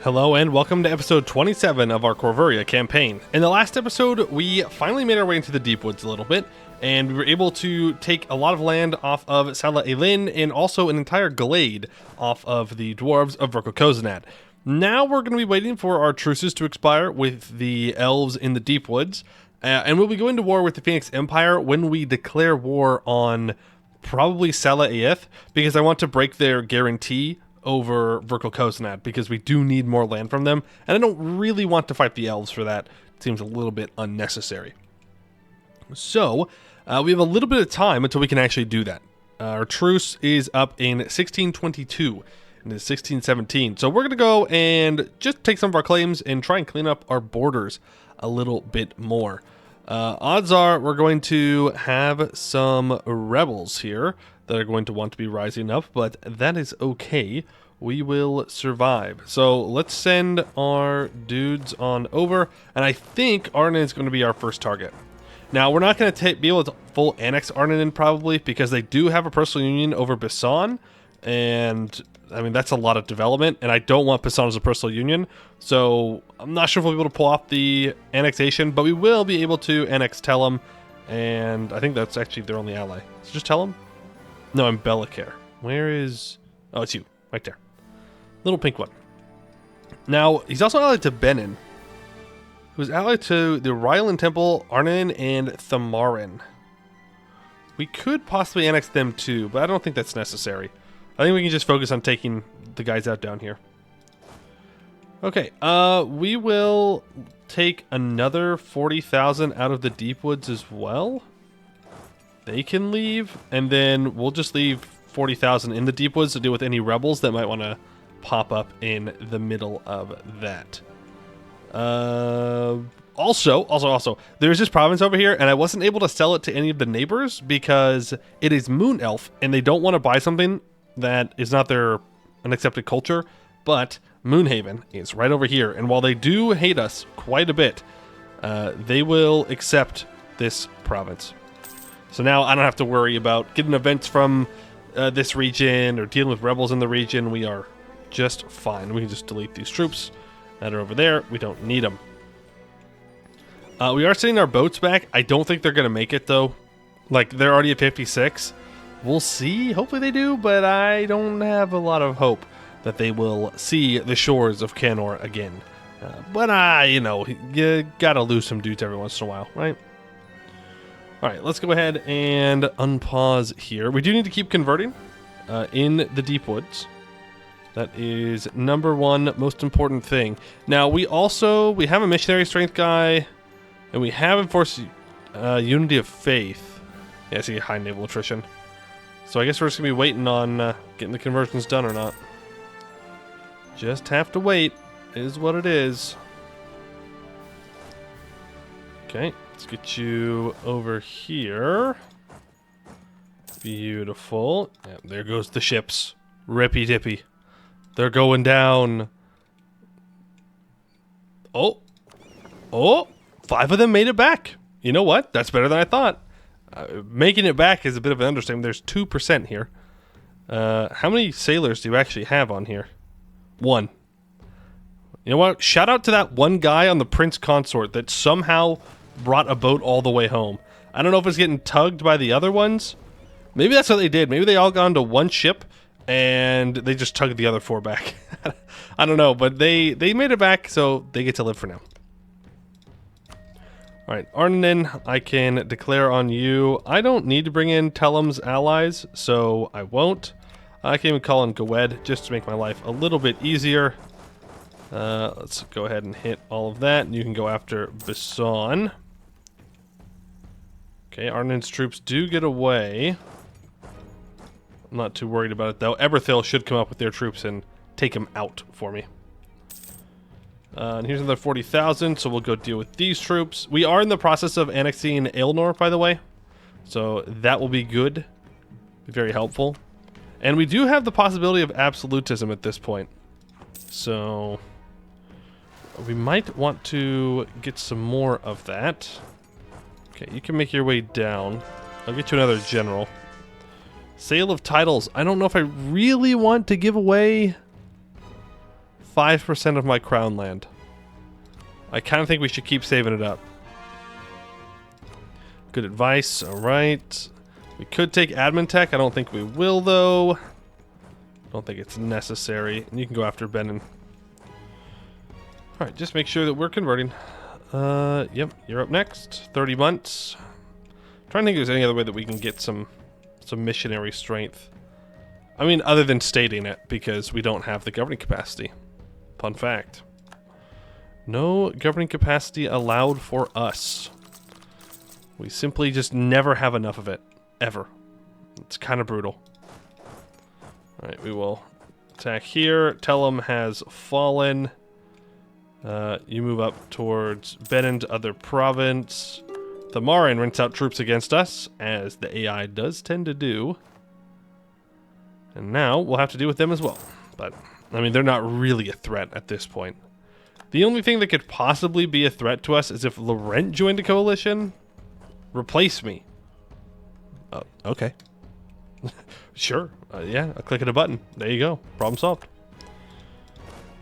Hello and welcome to episode 27 of our Corvuria campaign. In the last episode, we finally made our way into the Deepwoods a little bit, and we were able to take a lot of land off of Sala Elin and also an entire glade off of the dwarves of Verkokozenat. Now we're going to be waiting for our truces to expire with the elves in the Deepwoods, and we'll be going to war with the Phoenix Empire when we declare war on probably Sala Aeth, because I want to break their guarantee over Verkokozenat, because we do need more land from them, and I don't really want to fight the elves for that. It seems a little bit unnecessary. So, we have a little bit of time until we can actually do that. Our truce is up in 1622 and it's 1617, so we're going to go and just take some of our claims and try and clean up our borders a little bit more. Odds are we're going to have some rebels here that are going to want to be rising up, but that is okay. We will survive. So let's send our dudes on over, and I think Arnon is going to be our first target. Now, we're not going to be able to full annex Arnon probably, because they do have a personal union over Basan, and I mean, that's a lot of development, and I don't want Basan as a personal union, so I'm not sure if we'll be able to pull off the annexation, but we will be able to annex Telem, and I think that's actually their only ally. So just Telem? No, I'm Bellicare. Where is... Oh, it's you. Right there. Little pink one. Now, he's also allied to Benin, who's allied to the Rylan Temple, Arnon, and Thamarin. We could possibly annex them too, but I don't think that's necessary. I think we can just focus on taking the guys out down here. Okay, we will take another 40,000 out of the Deepwoods as well. They can leave, and then we'll just leave 40,000 in the Deepwoods to deal with any rebels that might want to pop up in the middle of that. Also, there's this province over here, and I wasn't able to sell it to any of the neighbors because it is Moon Elf, and they don't want to buy something that is not their unaccepted culture, but Moonhaven is right over here, and while they do hate us quite a bit, they will accept this province. So now I don't have to worry about getting events from this region or dealing with rebels in the region. We are just fine. We can just delete these troops that are over there. We don't need them. We are sending our boats back. I don't think they're going to make it, though. Like, they're already at 56. We'll see. Hopefully they do, but I don't have a lot of hope that they will see the shores of Canor again. But, you know, you got to lose some dudes every once in a while, right? All right, let's go ahead and unpause here. We do need to keep converting in the Deepwoods. That is number one most important thing. Now, we have a missionary strength guy, and we have enforced unity of faith. Yeah, I see high naval attrition. So I guess we're just going to be waiting on getting the conversions done or not. Just have to wait, is what it is. Okay. Let's get you over here. Beautiful. Yeah, there goes the ships. Rippy dippy. They're going down. Oh. 5 of them made it back. You know what? That's better than I thought. Making it back is a bit of an understatement. There's 2% here. How many sailors do you actually have on here? 1. You know what? Shout out to that one guy on the Prince Consort that somehow brought a boat all the way home. I don't know if it's getting tugged by the other ones. Maybe that's what they did. Maybe they all got onto one ship and they just tugged the other 4 back. I don't know, but they made it back, so they get to live for now. Alright, Arnon, I can declare on you. I don't need to bring in Telem's allies, so I won't. I can even call in Gwed just to make my life a little bit easier. Let's go ahead and hit all of that, and you can go after Basan. Okay, Arnon's troops do get away. I'm not too worried about it, though. Eberthil should come up with their troops and take them out for me. And here's another 40,000, so we'll go deal with these troops. We are in the process of annexing Aelnor, by the way, so that will be good. Be very helpful. And we do have the possibility of absolutism at this point. So we might want to get some more of that. Okay, you can make your way down. I'll get you another general. Sale of titles. I don't know if I really want to give away 5% of my crown land. I kind of think we should keep saving it up. Good advice. All right. We could take admin tech. I don't think we will, though. I don't think it's necessary. And you can go after Benin. All right, just make sure that we're converting. Yep, you're up next. 30 months. I'm trying to think if there's any other way that we can get some missionary strength. I mean, other than stating it, because we don't have the governing capacity. Fun fact. No governing capacity allowed for us. We simply just never have enough of it. Ever. It's kind of brutal. Alright, we will attack here. Tellum has fallen. You move up towards Benin's other province. The Marin rents out troops against us, as the AI does tend to do. And now we'll have to deal with them as well. But, I mean, they're not really a threat at this point. The only thing that could possibly be a threat to us is if Laurent joined a coalition. Replace me. Okay. Sure. Yeah, a click of a button. There you go. Problem solved.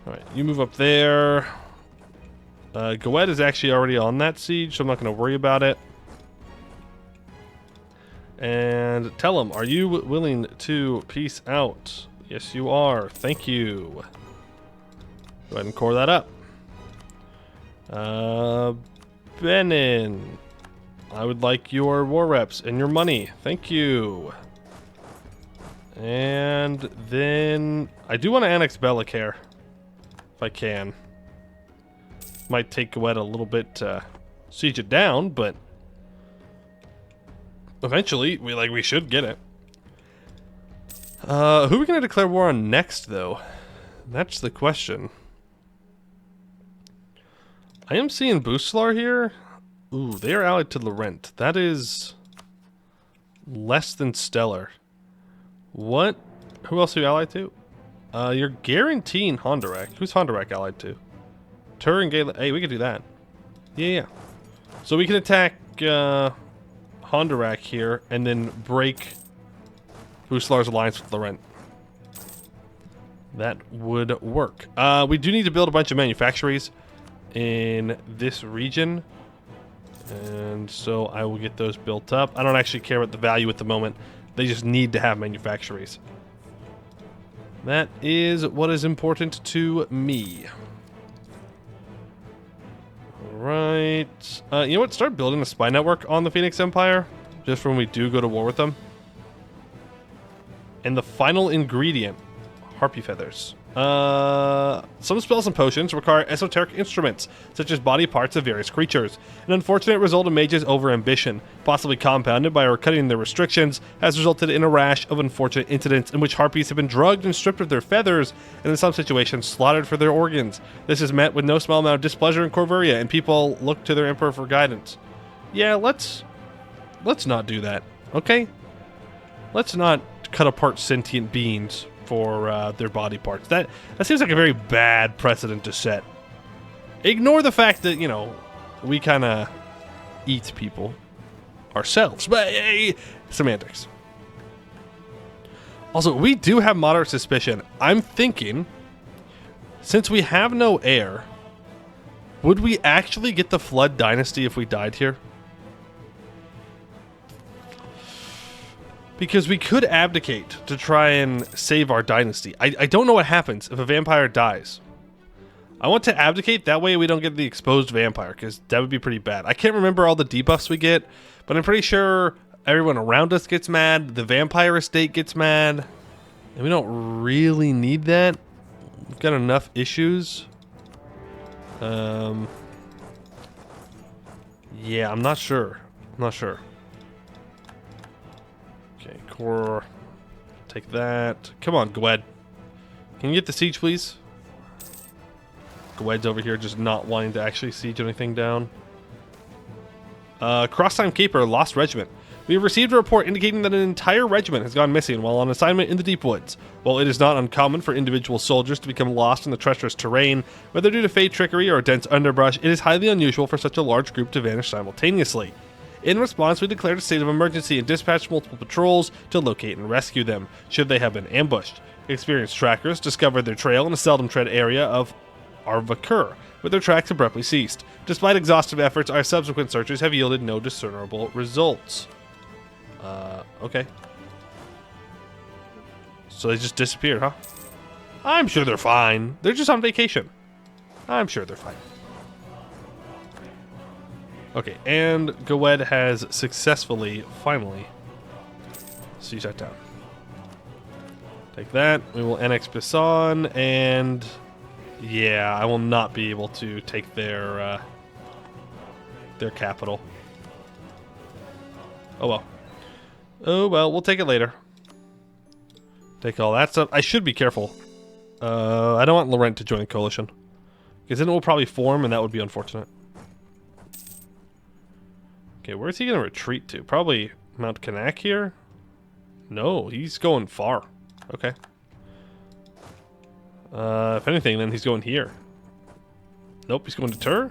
Alright, you move up there. Goed is actually already on that siege, so I'm not going to worry about it. And tell him, are you willing to peace out? Yes, you are. Thank you. Go ahead and core that up. Benin. I would like your war reps and your money. Thank you. And then I do want to annex Bellicare, if I can. Might take Goed a little bit to siege it down, but eventually we should get it. Who are we gonna declare war on next, though? That's the question. I am seeing Buslar here. Ooh, they are allied to Laurent. That is less than stellar. What? Who else are you allied to? You're guaranteeing Hondurak. Who's Hondurak allied to? Tur and Gala. Hey, we can do that. Yeah. So we can attack Hondurak here and then break Buslar's alliance with Laurent. That would work. We do need to build a bunch of manufactories in this region. And so I will get those built up. I don't actually care about the value at the moment. They just need to have manufactories. That is what is important to me. Alright. You know what? Start building a spy network on the Phoenix Empire. Just for when we do go to war with them. And the final ingredient. Harpy feathers. Some spells and potions require esoteric instruments, such as body parts of various creatures. An unfortunate result of mages' overambition, possibly compounded by our cutting their restrictions, has resulted in a rash of unfortunate incidents in which harpies have been drugged and stripped of their feathers, and in some situations slaughtered for their organs. This is met with no small amount of displeasure in Corvuria, and people look to their emperor for guidance. Yeah, let's not do that, okay? Let's not cut apart sentient beings for their body parts. That seems like a very bad precedent to set. Ignore the fact that, you know, we kind of eat people ourselves. But hey, semantics. Also, we do have moderate suspicion. I'm thinking, since we have no heir, would we actually get the Flood Dynasty if we died here? Because we could abdicate to try and save our dynasty. I don't know what happens if a vampire dies. I want to abdicate, that way we don't get the exposed vampire, because that would be pretty bad. I can't remember all the debuffs we get, but I'm pretty sure everyone around us gets mad, the vampire estate gets mad, and we don't really need that. We've got enough issues. Yeah, I'm not sure. Okay, core. Take that. Come on, Gwed. Can you get the siege, please? Gwed's over here just not wanting to actually siege anything down. Crosstime Keeper, Lost Regiment. We have received a report indicating that an entire regiment has gone missing while on assignment in the Deepwoods. While it is not uncommon for individual soldiers to become lost in the treacherous terrain, whether due to fate trickery or dense underbrush, it is highly unusual for such a large group to vanish simultaneously. In response, we declared a state of emergency and dispatched multiple patrols to locate and rescue them, should they have been ambushed. Experienced trackers discovered their trail in a seldom tread area of Arvakur, but their tracks abruptly ceased. Despite exhaustive efforts, our subsequent searches have yielded no discernible results. Okay. So they just disappeared, huh? I'm sure they're fine. They're just on vacation. I'm sure they're fine. Okay, and Gowed has successfully, finally, siege that down. Take that. We will annex Bisson, and yeah, I will not be able to take their capital. Oh well. Oh well, we'll take it later. Take all that stuff. I should be careful. I don't want Laurent to join the coalition, because then it will probably form, and that would be unfortunate. Okay, where's he going to retreat to? Probably Mount Kanak here? No, he's going far. Okay. If anything, then he's going here. Nope, he's going to Tur?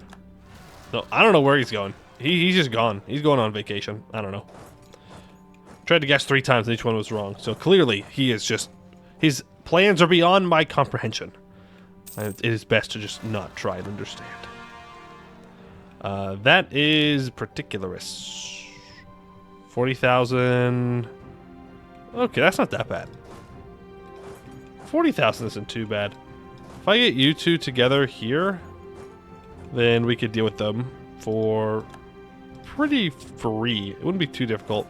No, I don't know where he's going. He's just gone. He's going on vacation. I don't know. Tried to guess 3 times and each one was wrong. So clearly, he is just... His plans are beyond my comprehension. It is best to just not try and understand. That is particularist. 40,000. Okay, that's not that bad. 40,000 isn't too bad. If I get you two together here, then we could deal with them for pretty free. It wouldn't be too difficult.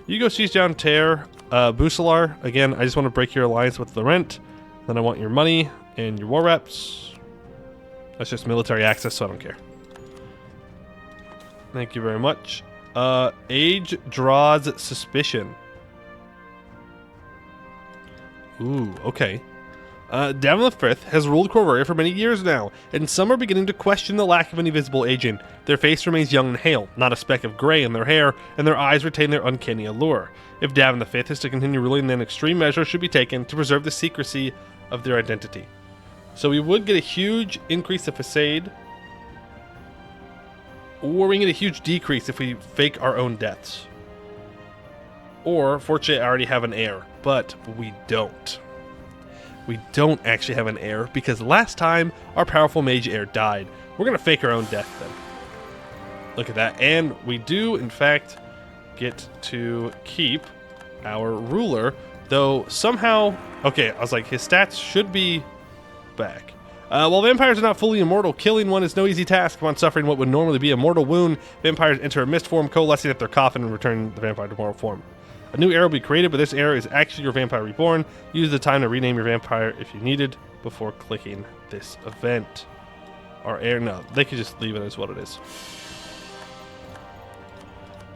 You go siege down Tear. Busalar, again, I just want to break your alliance with Laurent. Then I want your money and your war reps. That's just military access, so I don't care. Thank you very much. Age draws suspicion. Ooh, okay. Davin V has ruled Corvuria for many years now, and some are beginning to question the lack of any visible aging. Their face remains young and hale, not a speck of gray in their hair, and their eyes retain their uncanny allure. If Davin V is to continue ruling, then extreme measures should be taken to preserve the secrecy of their identity. So we would get a huge increase of facade, or we can get a huge decrease if we fake our own deaths. Or, fortunately, I already have an heir, but we don't. We don't actually have an heir, because last time, our powerful mage heir died. We're going to fake our own death, then. Look at that. And we do, in fact, get to keep our ruler, though somehow... Okay, I was like, his stats should be back. While vampires are not fully immortal, killing one is no easy task. Upon suffering what would normally be a mortal wound, vampires enter a mist form, coalescing at their coffin and return the vampire to mortal form. A new heir will be created, but this heir is actually your vampire reborn. Use the time to rename your vampire if you needed before clicking this event. Our heir, no, they could just leave it as what it is.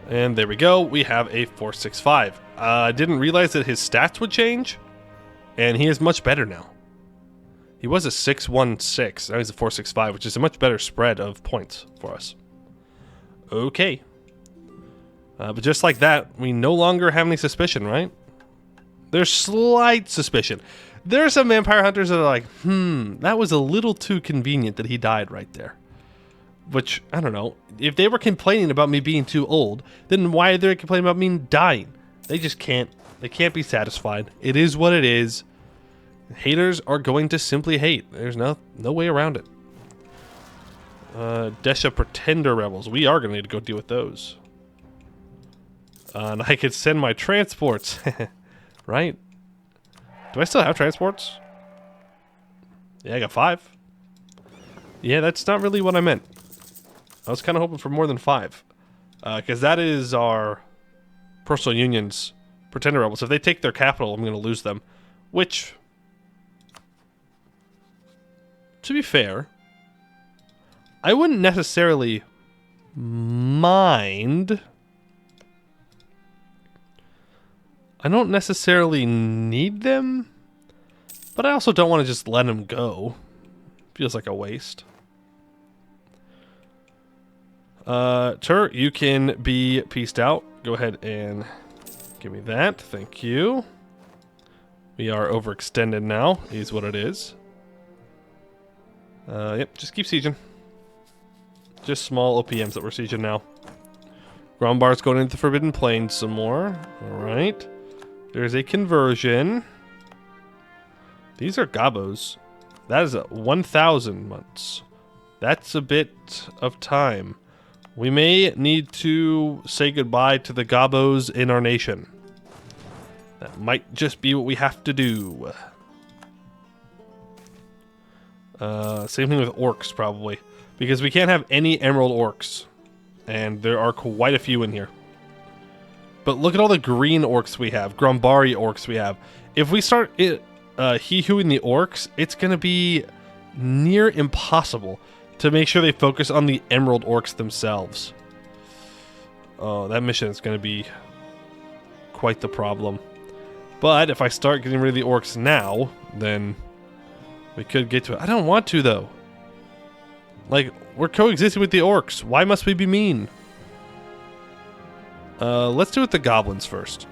And there we go, we have a 465. I didn't realize that his stats would change, and he is much better now. He was a 616, now he's a 465, which is a much better spread of points for us. Okay. But just like that, we no longer have any suspicion, right? There's slight suspicion. There are some vampire hunters that are like, that was a little too convenient that he died right there. Which, I don't know. If they were complaining about me being too old, then why are they complaining about me dying? They just can't. They can't be satisfied. It is what it is. Haters are going to simply hate. There's no way around it. Desha Pretender Rebels. We are going to need to go deal with those. And I could send my transports. Right? Do I still have transports? Yeah, I got 5. Yeah, that's not really what I meant. I was kind of hoping for more than 5. Because that is our personal union's Pretender Rebels. If they take their capital, I'm going to lose them. Which... to be fair, I wouldn't necessarily mind. I don't necessarily need them, but I also don't want to just let them go. Feels like a waste. Tur, you can be pieced out. Go ahead and give me that. Thank you. We are overextended now, is what it is. Yep, just keep sieging. Just small OPMs that we're sieging now. Grombar's going into the Forbidden Plains some more. Alright. There's a conversion. These are gobos. That is 1,000 months. That's a bit of time. We may need to say goodbye to the gobos in our nation. That might just be what we have to do. Same thing with orcs, probably. Because we can't have any emerald orcs. And there are quite a few in here. But look at all the green orcs we have. Grumbari orcs we have. If we start he-hooing the orcs, it's going to be near impossible to make sure they focus on the emerald orcs themselves. Oh, that mission is going to be quite the problem. But if I start getting rid of the orcs now, then we could get to it. I don't want to, though. Like, we're coexisting with the orcs. Why must we be mean? Let's do it with the goblins first.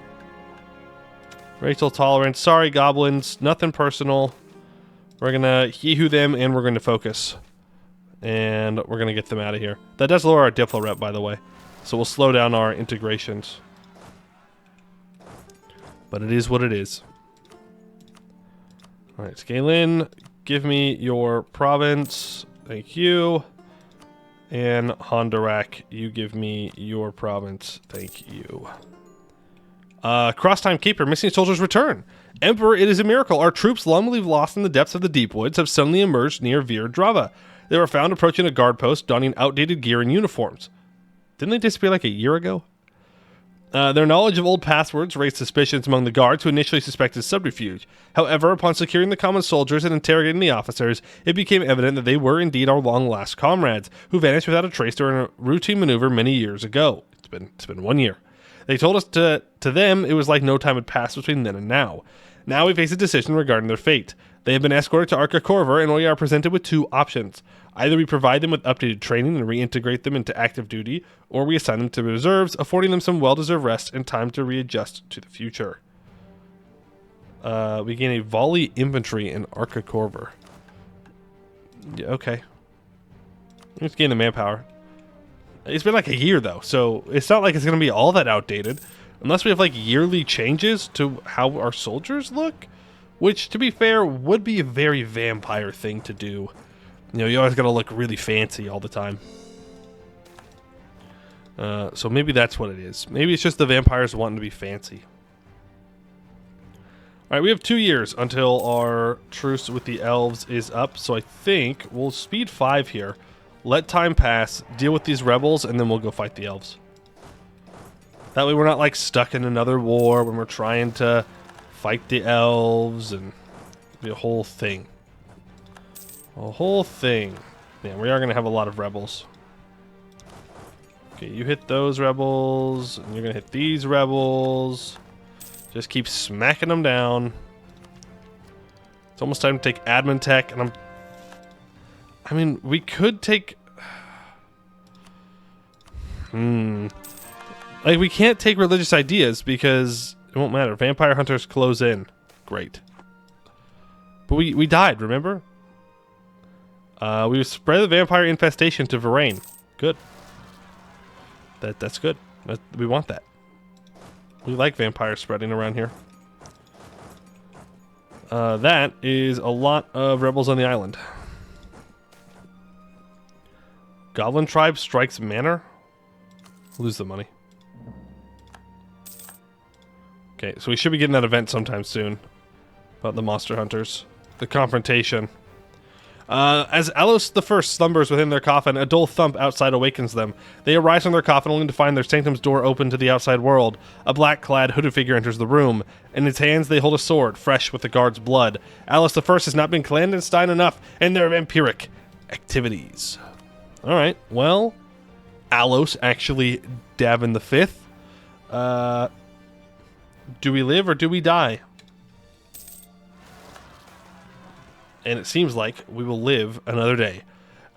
Racial tolerance. Sorry, goblins. Nothing personal. We're going to he-hoo them, and we're going to focus. And we're going to get them out of here. That does lower our Diplo rep, by the way. So we'll slow down our integrations. But it is what it is. Alright, Scalin, give me your province. Thank you. And Hondurak, you give me your province. Thank you. Cross-time keeper, missing soldiers return. Emperor, it is a miracle. Our troops, long believed lost in the depths of the Deepwoods, have suddenly emerged near Vir Drava. They were found approaching a guard post, donning outdated gear and uniforms. Didn't they disappear like a year ago? Their knowledge of old passwords raised suspicions among the guards who initially suspected subterfuge. However, upon securing the common soldiers and interrogating the officers, it became evident that they were indeed our long-lost comrades, who vanished without a trace during a routine maneuver many years ago. It's been 1 year. They told us to them it was like no time had passed between then and now. Now we face a decision regarding their fate. They have been escorted to Arca Corvur, and we are presented with two options. Either we provide them with updated training and reintegrate them into active duty, or we assign them to reserves, affording them some well-deserved rest and time to readjust to the future. We gain a volley infantry in Arca Corvur. Yeah, okay. Let's gain the manpower. It's been like a year, though, so it's not like it's going to be all that outdated. Unless we have, like, yearly changes to how our soldiers look. Which, to be fair, would be a very vampire thing to do. You know, you always gotta look really fancy all the time. So maybe that's what it is. Maybe it's just the vampires wanting to be fancy. Alright, we have 2 years until our truce with the elves is up. So I think we'll speed 5 here. Let time pass, deal with these rebels, and then we'll go fight the elves. That way we're not, like, stuck in another war when we're trying to fight the elves and the whole thing. A whole thing. Yeah, we are going to have a lot of rebels. Okay, you hit those rebels, and you're going to hit these rebels. Just keep smacking them down. It's almost time to take admin tech, and I mean, we could take... Like, we can't take religious ideas because it won't matter. Vampire hunters close in. Great. But we died, remember? We spread the vampire infestation to Varain. Good. That's good. We want that. We like vampires spreading around here. That is a lot of rebels on the island. Goblin tribe strikes manor. Lose the money. Okay, so we should be getting that event sometime soon. About the monster hunters. The confrontation. As Alos I slumbers within their coffin, a dull thump outside awakens them. They arise from their coffin only to find their sanctum's door open to the outside world. A black-clad, hooded figure enters the room. In its hands they hold a sword, fresh with the guard's blood. Alos I has not been clandestine enough in their vampiric activities. Alright, well, Alos actually Davin V. Do we live or do we die? And it seems like we will live another day.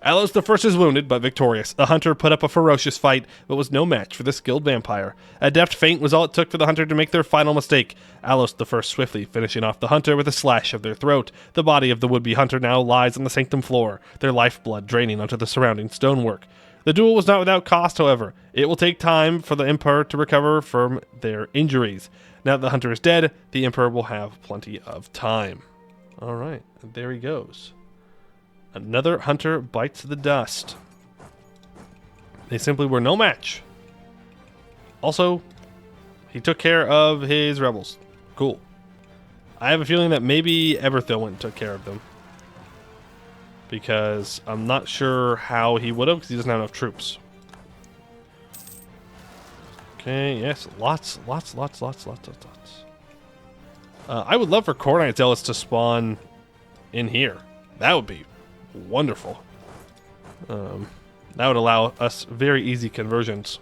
Alos I is wounded, but victorious. The hunter put up a ferocious fight, but was no match for the skilled vampire. A deft feint was all it took for the hunter to make their final mistake. Alos I swiftly finishing off the hunter with a slash of their throat. The body of the would-be hunter now lies on the sanctum floor, their lifeblood draining onto the surrounding stonework. The duel was not without cost, however. It will take time for the Emperor to recover from their injuries. Now that the hunter is dead, the Emperor will have plenty of time. All right, there he goes. Another hunter bites the dust. They simply were no match. Also, he took care of his rebels. Cool. I have a feeling that maybe Everthill went and took care of them. Because I'm not sure how he would have, because he doesn't have enough troops. Okay, yes, lots. I would love for Cornite Zealots to spawn in here. That would be wonderful. That would allow us very easy conversions.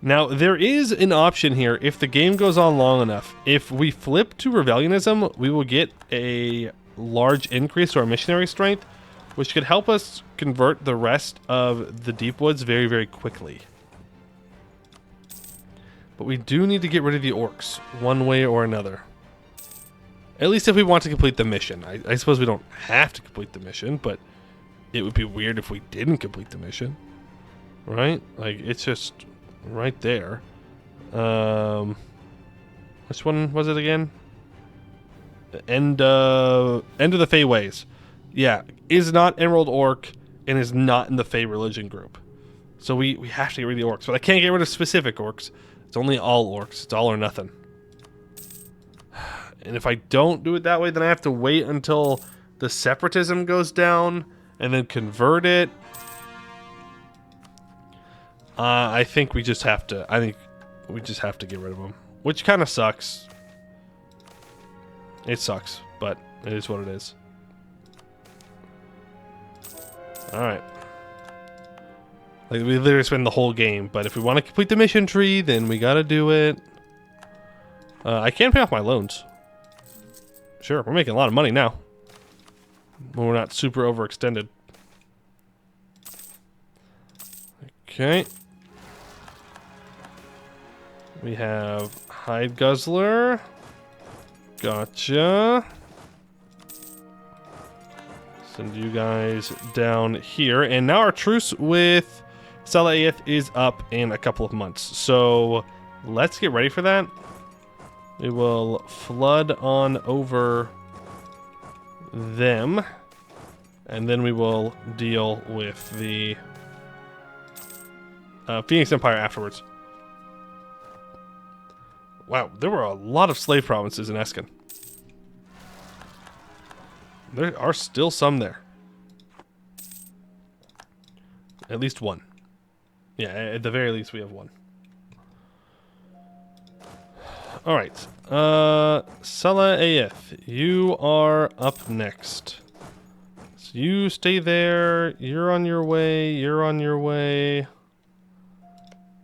Now, there is an option here if the game goes on long enough. If we flip to Rebellionism, we will get a large increase to our missionary strength, which could help us convert the rest of the Deepwoods very, very quickly. But we do need to get rid of the orcs, one way or another. At least if we want to complete the mission. I suppose we don't have to complete the mission, but it would be weird if we didn't complete the mission. Right? Like, it's just right there. Which one was it again? The end of the Fey Ways. Yeah, is not Emerald Orc and is not in the Fey religion group. So we have to get rid of the orcs. But I can't get rid of specific orcs. It's only all orcs. It's all or nothing. And if I don't do it that way, then I have to wait until the separatism goes down and then convert it. I think we just have to. I think we just have to get rid of them, which kind of sucks. It sucks, but it is what it is. All right. Like, we literally spend the whole game, but if we want to complete the mission tree, then we gotta do it. I can pay off my loans. Sure, we're making a lot of money now. When we're not super overextended. Okay. We have Hide Guzzler. Gotcha. Send you guys down here. And now our truce with Salaeth is up in a couple of months. So let's get ready for that. We will flood on over them. And then we will deal with the Phoenix Empire afterwards. Wow, there were a lot of slave provinces in Eskin. There are still some there. At least one. Yeah, at the very least we have one. Alright. Salaeth, you are up next. So you stay there. You're on your way. You're on your way.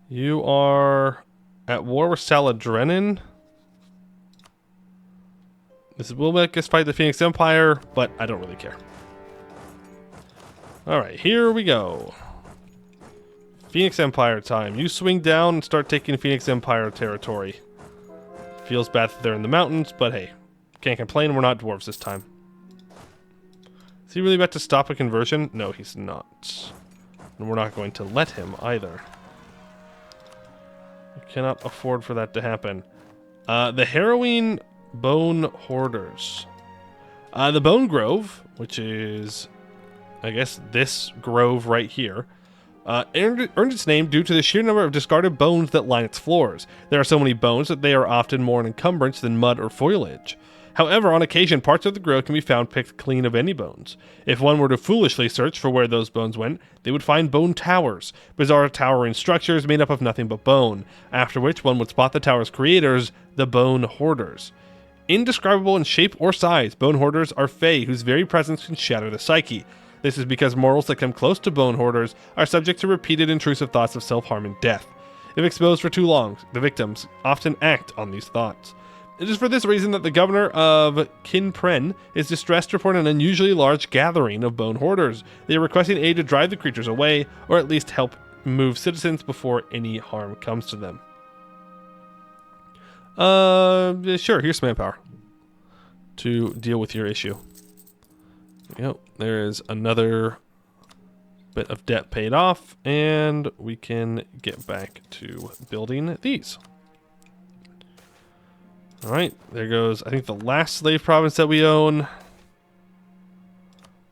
You are at war with Saladrenin. This will make us fight the Phoenix Empire, but I don't really care. Alright, here we go. Phoenix Empire time. You swing down and start taking Phoenix Empire territory. Feels bad that they're in the mountains, but hey. Can't complain, we're not dwarves this time. Is he really about to stop a conversion? No, he's not. And we're not going to let him either. We cannot afford for that to happen. The Harrowing Bone Hoarders. The Bone Grove, which is, I guess, this grove right here, earned its name due to the sheer number of discarded bones that line its floors. There are so many bones that they are often more an encumbrance than mud or foliage. However, on occasion, parts of the grove can be found picked clean of any bones. If one were to foolishly search for where those bones went, they would find bone towers, bizarre towering structures made up of nothing but bone, after which one would spot the tower's creators, the Bone Hoarders. Indescribable in shape or size, Bone Hoarders are Fae whose very presence can shatter the psyche. This is because mortals that come close to Bone Hoarders are subject to repeated intrusive thoughts of self-harm and death. If exposed for too long, the victims often act on these thoughts. It is for this reason that the governor of Kinpren is distressed to report an unusually large gathering of Bone Hoarders. They are requesting aid to drive the creatures away, or at least help move citizens before any harm comes to them. Sure, here's some manpower to deal with your issue. Yep, there is another bit of debt paid off, and we can get back to building these. Alright, there goes, I think, the last slave province that we own.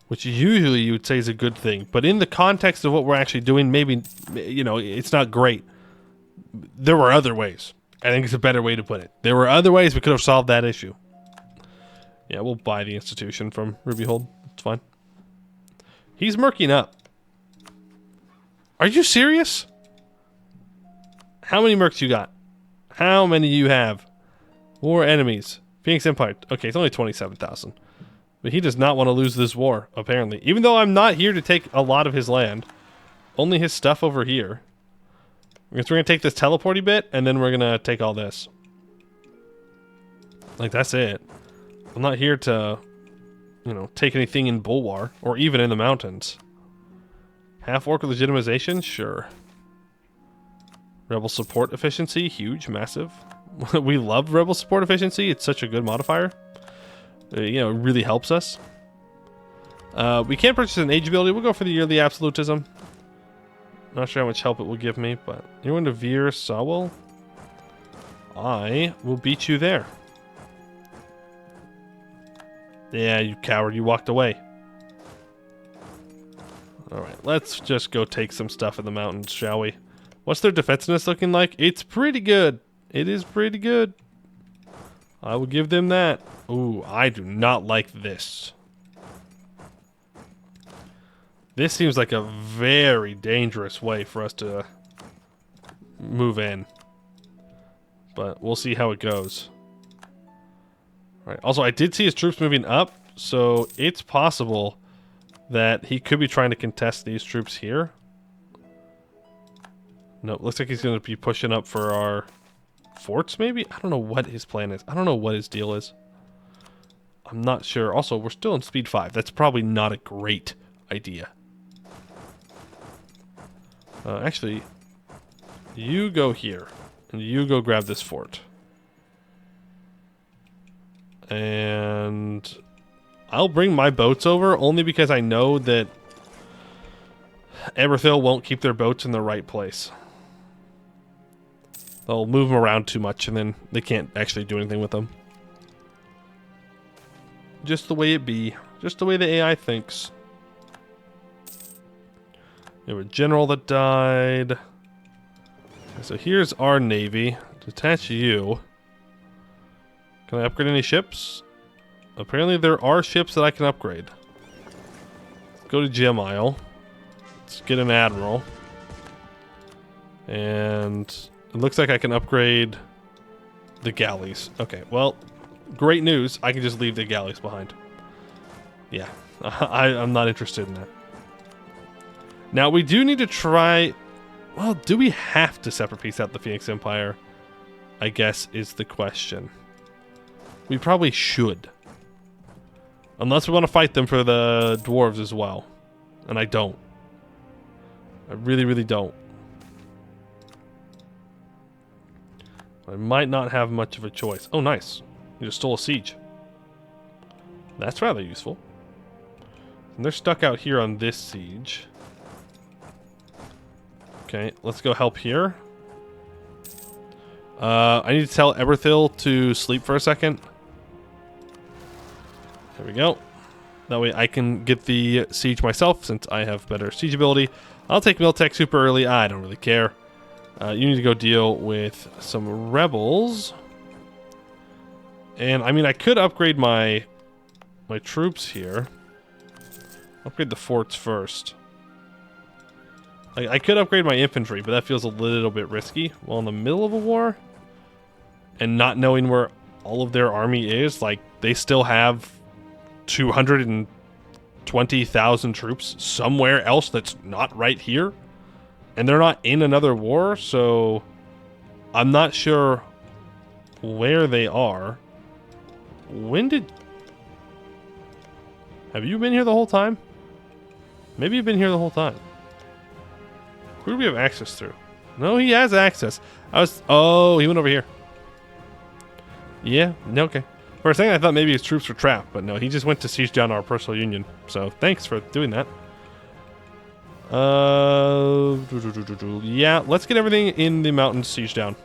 Which usually you would say is a good thing. But in the context of what we're actually doing, maybe, you know, it's not great. There were other ways. I think it's a better way to put it. There were other ways we could have solved that issue. Yeah, we'll buy the institution from Rubyhold. It's fine. He's murking up. Are you serious? How many mercs you got? How many you have? War enemies. Phoenix Empire. Okay, it's only 27,000. But he does not want to lose this war, apparently. Even though I'm not here to take a lot of his land. Only his stuff over here. Because we're going to take this teleporty bit, and then we're going to take all this. Like, that's it. I'm not here to, you know, take anything in Bulwar, or even in the mountains. Half-orc legitimization? Sure. Rebel support efficiency? Huge, massive. We love rebel support efficiency. It's such a good modifier. You know, it really helps us. We can't purchase an age ability. We'll go for the yearly absolutism. Not sure how much help it will give me, but you're going to Veer Sawell. I will beat you there. Yeah, you coward. You walked away. Alright, let's just go take some stuff in the mountains, shall we? What's their defensiveness looking like? It's pretty good. It is pretty good. I will give them that. Ooh, I do not like this. This seems like a very dangerous way for us to move in. But we'll see how it goes. Alright, also I did see his troops moving up, so it's possible that he could be trying to contest these troops here. No, looks like he's going to be pushing up for our forts, maybe? I don't know what his plan is. I don't know what his deal is. I'm not sure. Also, we're still in speed 5. That's probably not a great idea. Actually, you go here. And you go grab this fort. And I'll bring my boats over only because I know that Eberthil won't keep their boats in the right place. They'll move them around too much and then they can't actually do anything with them. Just the way it be. Just the way the AI thinks. There was a general that died. So here's our navy. Detach you. Can I upgrade any ships? Apparently there are ships that I can upgrade. Let's go to Gem Isle. Let's get an admiral. And it looks like I can upgrade the galleys. Okay, well, great news. I can just leave the galleys behind. Yeah, I'm not interested in that. Now, we do need to try... Well, do we have to separate piece out the Phoenix Empire? I guess is the question. We probably should. Unless we want to fight them for the dwarves as well. And I don't. I really, really don't. I might not have much of a choice. Oh, nice. You just stole a siege. That's rather useful. And they're stuck out here on this siege. Okay, let's go help here. I need to tell Eberthil to sleep for a second. There we go. That way I can get the siege myself since I have better siege ability. I'll take Miltech super early. I don't really care. You need to go deal with some rebels. And I mean, I could upgrade my troops here. Upgrade the forts first. I could upgrade my infantry, but that feels a little bit risky. Well, in the middle of a war, and not knowing where all of their army is, like, they still have 220,000 troops somewhere else that's not right here. And they're not in another war, so I'm not sure where they are. When did... Have you been here the whole time? Maybe you've been here the whole time. Who do we have access through? No, he has access. Oh, he went over here. Yeah, okay. For a second, I thought maybe his troops were trapped, but no, he just went to siege down our personal union. So, thanks for doing that. Yeah, let's get everything in the mountains siege down.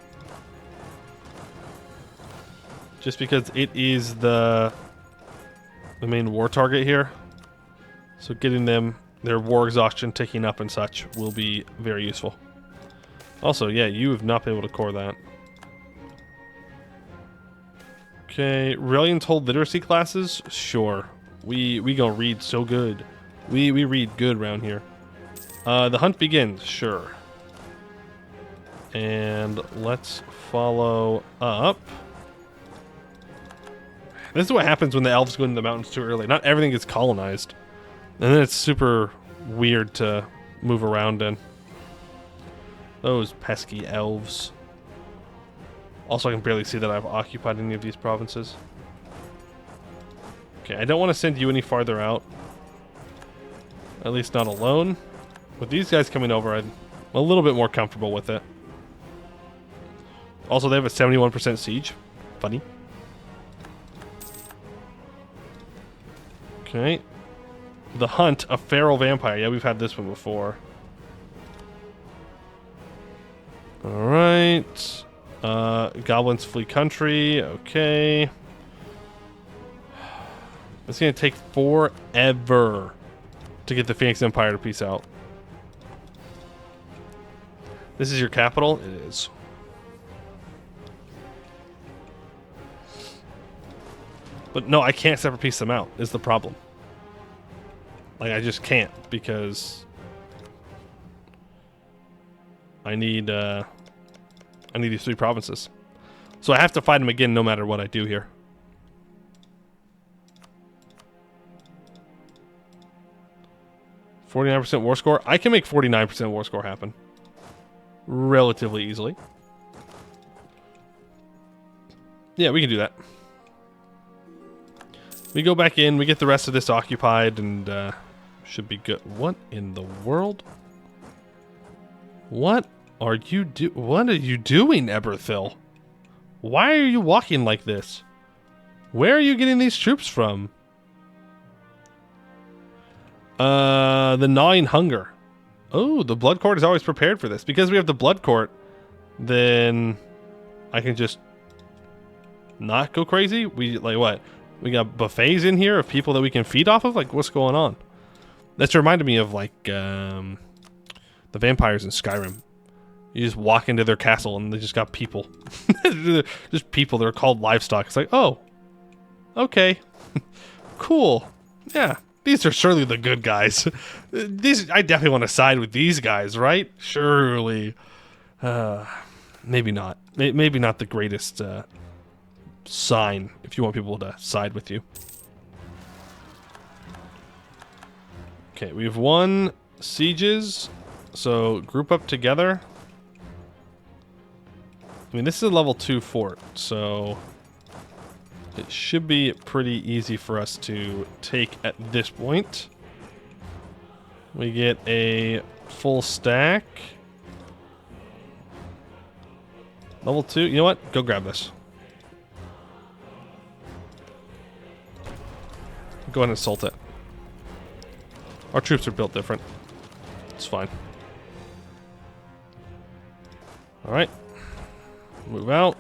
just because it is the main war target here. So getting them their war exhaustion ticking up and such will be very useful. Also, yeah, you have not been able to core that. Okay, Reliant hold literacy classes? Sure. We gonna read so good. We read good around here. The hunt begins, sure. And let's follow up. This is what happens when the elves go into the mountains too early. Not everything gets colonized. And then it's super weird to move around in. Those pesky elves. Also, I can barely see that I've occupied any of these provinces. Okay, I don't want to send you any farther out. At least not alone. With these guys coming over, I'm a little bit more comfortable with it. Also, they have a 71% siege. Funny. Okay. The Hunt, a feral vampire. Yeah, we've had this one before. Alright. Goblins flee country. Okay. It's going to take forever to get the Phoenix Empire to peace out. This is your capital? It is. But no, I can't separate piece them out, is the problem. Like, I just can't, because I need these 3 provinces. So I have to fight them again no matter what I do here. %49 war score. I can make 49% war score happen relatively easily. Yeah, we can do that. We go back in, we get the rest of this occupied, and should be good. What in the world? What are you doing, Eberthil? Why are you walking like this? Where are you getting these troops from? The gnawing hunger. Oh, the blood court is always prepared for this. Because we have the blood court, then I can just not go crazy. We like what? We got buffets in here of people that we can feed off of? Like, what's going on? That's reminded me of, like, the vampires in Skyrim. You just walk into their castle and they just got people. Just people that are called livestock. It's like, oh, okay. Cool. Yeah, these are surely the good guys. I definitely want to side with these guys, right? Surely. Maybe not. Maybe not the greatest sign if you want people to side with you. Okay, we have 1 sieges, so group up together. I mean, this is a level 2 fort, so it should be pretty easy for us to take at this point. We get a full stack. Level 2, you know what? Go grab this. Go ahead and assault it. Our troops are built different. It's fine. Alright. Move out.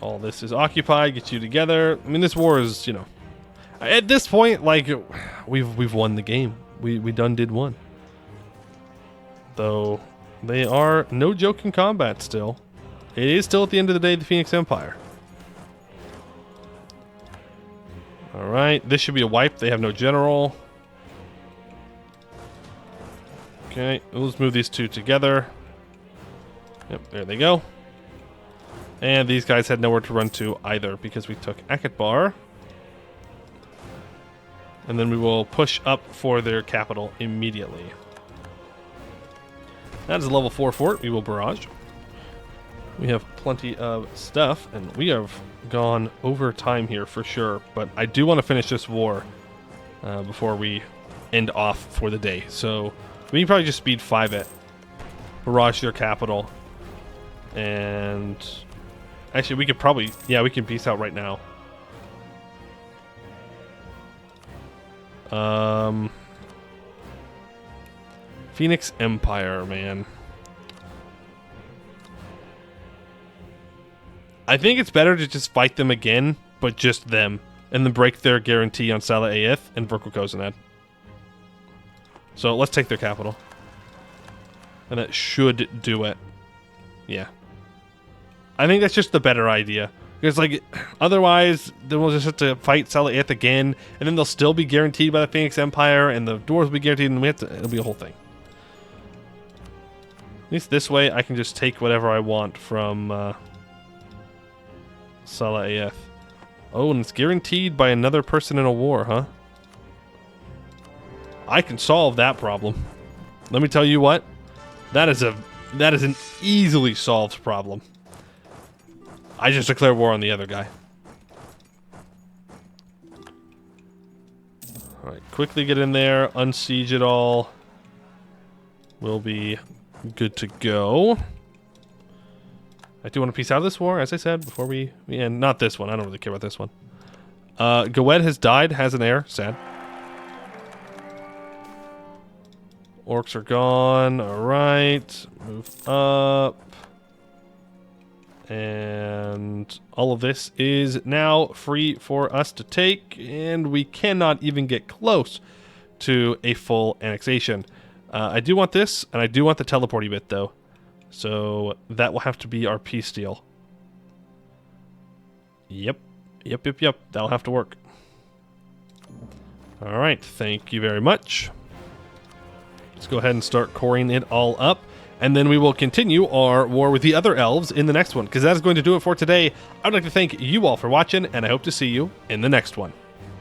All this is occupied. Get you together. I mean, this war is, you know... At this point, like, we've won the game. We done did one. Though, they are no joke in combat still. It is still, at the end of the day, the Phoenix Empire. Alright, this should be a wipe. They have no general. Okay, let's move these 2 together. Yep, there they go. And these guys had nowhere to run to either because we took Akatbar. And then we will push up for their capital immediately. That is a level 4 fort. We will barrage. We have plenty of stuff, and we have gone over time here for sure. But I do want to finish this war before we end off for the day. So we can probably just speed 5 it, barrage their capital, and actually we could probably, yeah, we can peace out right now. Phoenix Empire, man. I think it's better to just fight them again, but just them, and then break their guarantee on Salah Aeth and Verkukozinad. So let's take their capital. And that should do it. Yeah. I think that's just the better idea. Because, like, otherwise, then we'll just have to fight Salah Aeth again, and then they'll still be guaranteed by the Phoenix Empire, and the dwarves will be guaranteed, and we have to, it'll be a whole thing. At least this way, I can just take whatever I want from Salah Aeth. Oh, and it's guaranteed by another person in a war, huh? I can solve that problem. Let me tell you what. That is an easily solved problem. I just declare war on the other guy. Alright, quickly get in there, unsiege it all. We'll be good to go. I do want to piece out of this war, as I said, before we end. Not this one, I don't really care about this one. Gowed has died, has an heir, sad. Orcs are gone, alright. Move up. And all of this is now free for us to take, and we cannot even get close to a full annexation. I do want this, and I do want the teleporty bit, though. So that will have to be our peace deal. Yep. That'll have to work. Alright, thank you very much. Let's go ahead and start coring it all up. And then we will continue our war with the other elves in the next one, because that is going to do it for today. I would like to thank you all for watching, and I hope to see you in the next one.